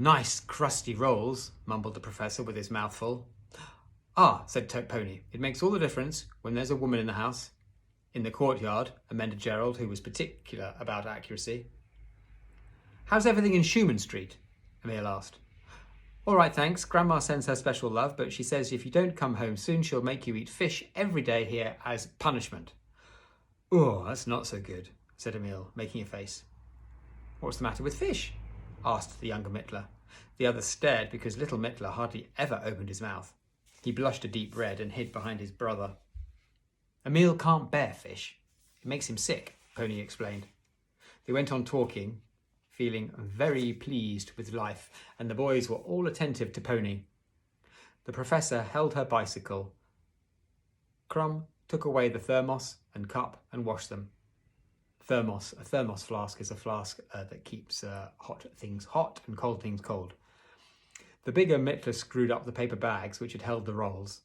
Nice crusty rolls, mumbled the professor with his mouth full. Ah, said Pony, it makes all the difference when there's a woman in the house. In the courtyard, amended Gerald, who was particular about accuracy. How's everything in Schumann Street? Emil asked. All right, thanks. Grandma sends her special love, but she says if you don't come home soon, she'll make you eat fish every day here as punishment. Oh, that's not so good, said Emil, making a face. What's the matter with fish? Asked the younger Mittler. The other stared because little Mittler hardly ever opened his mouth. He blushed a deep red and hid behind his brother. Emil can't bear fish. It makes him sick, Pony explained. They went on talking, feeling very pleased with life, and the boys were all attentive to Pony. The professor held her bicycle. Crumb took away the thermos and cup and washed them. A thermos flask is a flask that keeps hot things hot and cold things cold. The bigger Mittler screwed up the paper bags which had held the rolls.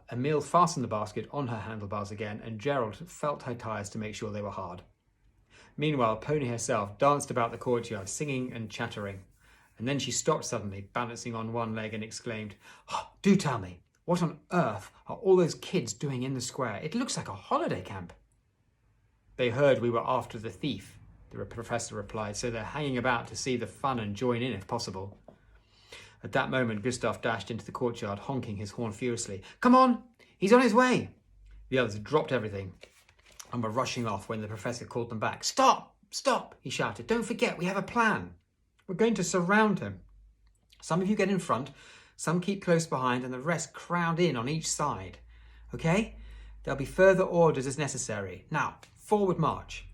Emil fastened the basket on her handlebars again, and Gerald felt her tyres to make sure they were hard. Meanwhile, Pony herself danced about the courtyard, singing and chattering. And then she stopped suddenly, balancing on one leg, and exclaimed, "Oh, do tell me, what on earth are all those kids doing in the square? It looks like a holiday camp." They heard we were after the thief, the professor replied, so they're hanging about to see the fun and join in if possible. At that moment, Gustav dashed into the courtyard, honking his horn furiously. "Come on, he's on his way." The others dropped everything and were rushing off when the professor called them back. "Stop, stop," he shouted. "Don't forget, we have a plan. We're going to surround him. Some of you get in front, some keep close behind, and the rest crowd in on each side. Okay? There'll be further orders as necessary. Now, forward march."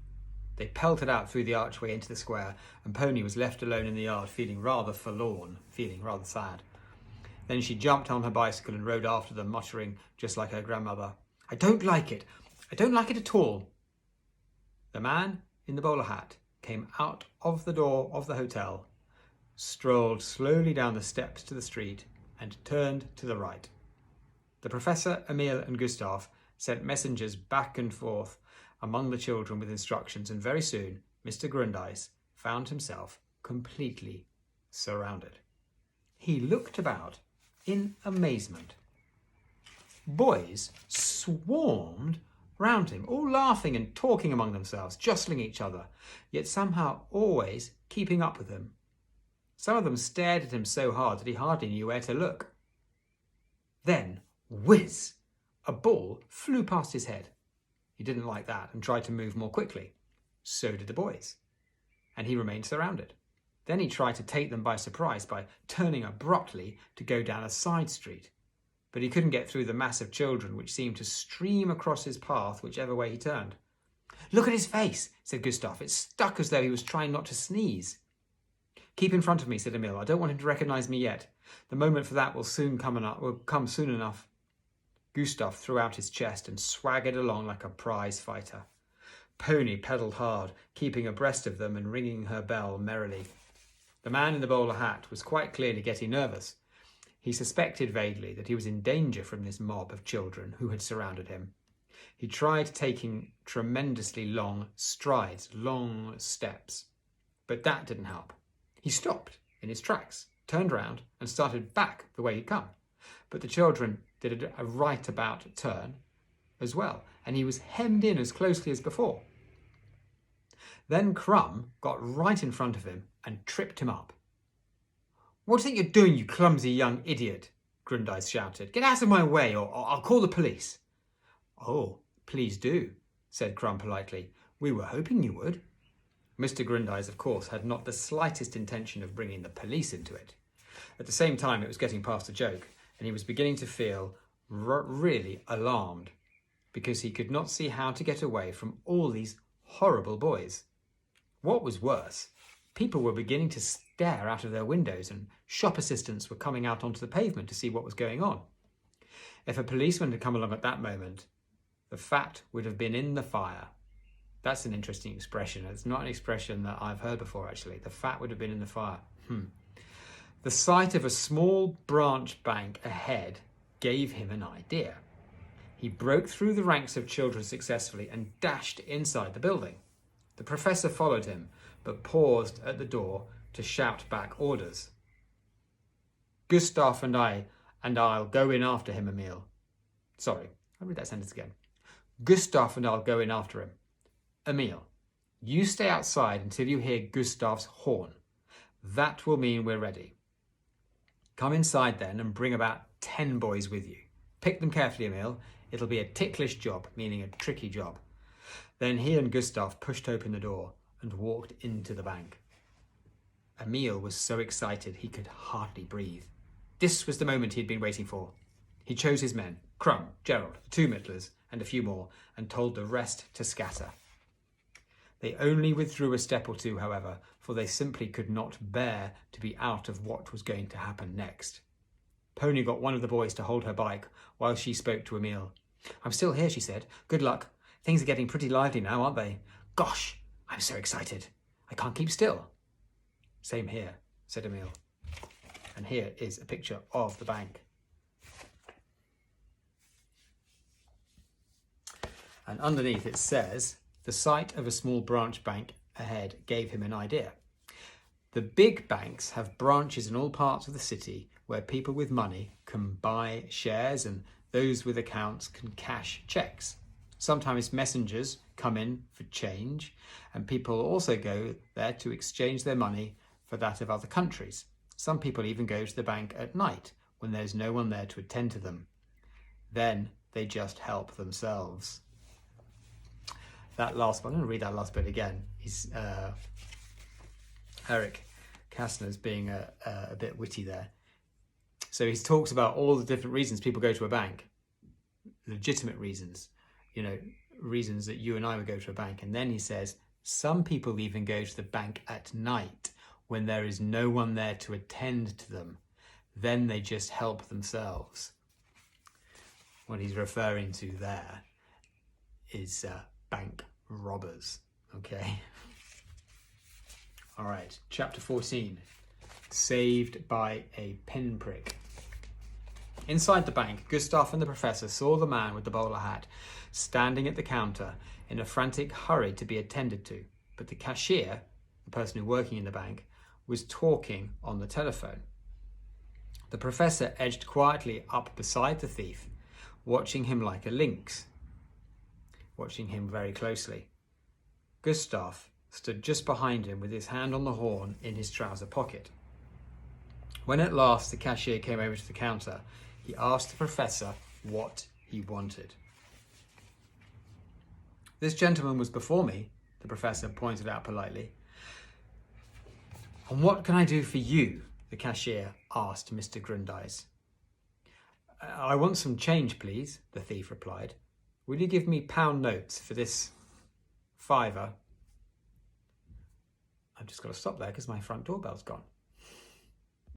They pelted out through the archway into the square, and Pony was left alone in the yard, feeling rather forlorn, feeling rather sad. Then she jumped on her bicycle and rode after them, muttering, just like her grandmother, "I don't like it. I don't like it at all." The man in the bowler hat came out of the door of the hotel, strolled slowly down the steps to the street, and turned to the right. The professor, Emil, and Gustav sent messengers back and forth among the children with instructions, and very soon Mr. Grundice found himself completely surrounded. He looked about in amazement. Boys swarmed round him, all laughing and talking among themselves, jostling each other, yet somehow always keeping up with him. Some of them stared at him so hard that he hardly knew where to look. Then, whiz! A ball flew past his head. He didn't like that and tried to move more quickly. So did the boys. And he remained surrounded. Then he tried to take them by surprise by turning abruptly to go down a side street. But he couldn't get through the mass of children which seemed to stream across his path whichever way he turned. "Look at his face," said Gustav. "It's stuck as though he was trying not to sneeze." "Keep in front of me," said Emil. "I don't want him to recognise me yet. The moment for that will come soon enough." Gustav threw out his chest and swaggered along like a prize fighter. Pony pedalled hard, keeping abreast of them and ringing her bell merrily. The man in the bowler hat was quite clearly getting nervous. He suspected vaguely that he was in danger from this mob of children who had surrounded him. He tried taking tremendously long strides, long steps, but that didn't help. He stopped in his tracks, turned round, and started back the way he'd come. But the children did a right about turn as well, and he was hemmed in as closely as before. Then Crumb got right in front of him and tripped him up. "What do you think you're doing, you clumsy young idiot?" Grundice shouted. "Get out of my way, or I'll call the police." "Oh, please do," said Crumb politely. "We were hoping you would." Mr. Grundice, of course, had not the slightest intention of bringing the police into it. At the same time, it was getting past a joke, and he was beginning to feel really alarmed, because he could not see how to get away from all these horrible boys. What was worse, people were beginning to stare out of their windows, and shop assistants were coming out onto the pavement to see what was going on. If a policeman had come along at that moment, the fat would have been in the fire. That's an interesting expression. It's not an expression that I've heard before, actually. The fat would have been in the fire. The sight of a small branch bank ahead gave him an idea. He broke through the ranks of children successfully and dashed inside the building. The professor followed him, but paused at the door to shout back orders. Gustav and I'll go in after him, Emil. Sorry, I'll read that sentence again. Gustav and I'll go in after him. Emil, you stay outside until you hear Gustav's horn. That will mean we're ready. Come inside then and bring about 10 boys with you. Pick them carefully, Emil. It'll be a ticklish job, meaning a tricky job. Then he and Gustav pushed open the door and walked into the bank. Emil was so excited he could hardly breathe. This was the moment he'd been waiting for. He chose his men, Crumb, Gerald, the two Mittlers, and a few more, and told the rest to scatter. They only withdrew a step or two, however, for they simply could not bear to be out of what was going to happen next. Pony got one of the boys to hold her bike while she spoke to Emil. I'm still here, she said. Good luck. Things are getting pretty lively now, aren't they? Gosh, I'm so excited. I can't keep still. Same here, said Emil. And here is a picture of the bank. And underneath it says, the sight of a small branch bank ahead gave him an idea. The big banks have branches in all parts of the city where people with money can buy shares and those with accounts can cash checks. Sometimes messengers come in for change, and people also go there to exchange their money for that of other countries. Some people even go to the bank at night when there's no one there to attend to them. Then they just help themselves. That last one, I'm going to read that last bit again. He's Eric Kastner's being a bit witty there. So he talks about all the different reasons people go to a bank, legitimate reasons, reasons that you and I would go to a bank. And then he says, some people even go to the bank at night when there is no one there to attend to them. Then they just help themselves. What he's referring to there is bank robbers. Okay. All right. Chapter 14. Saved by a pinprick. Inside the bank, Gustav and the professor saw the man with the bowler hat standing at the counter in a frantic hurry to be attended to. But the cashier, the person working in the bank, was talking on the telephone. The professor edged quietly up beside the thief, watching him like a lynx, watching him very closely. Gustav stood just behind him with his hand on the horn in his trouser pocket. When at last the cashier came over to the counter, he asked the professor what he wanted. This gentleman was before me, the professor pointed out politely. And what can I do for you? The cashier asked Mr. Grundyce. I want some change, please, the thief replied. Will you give me pound notes for this $5? I've just got to stop there because my front doorbell's gone.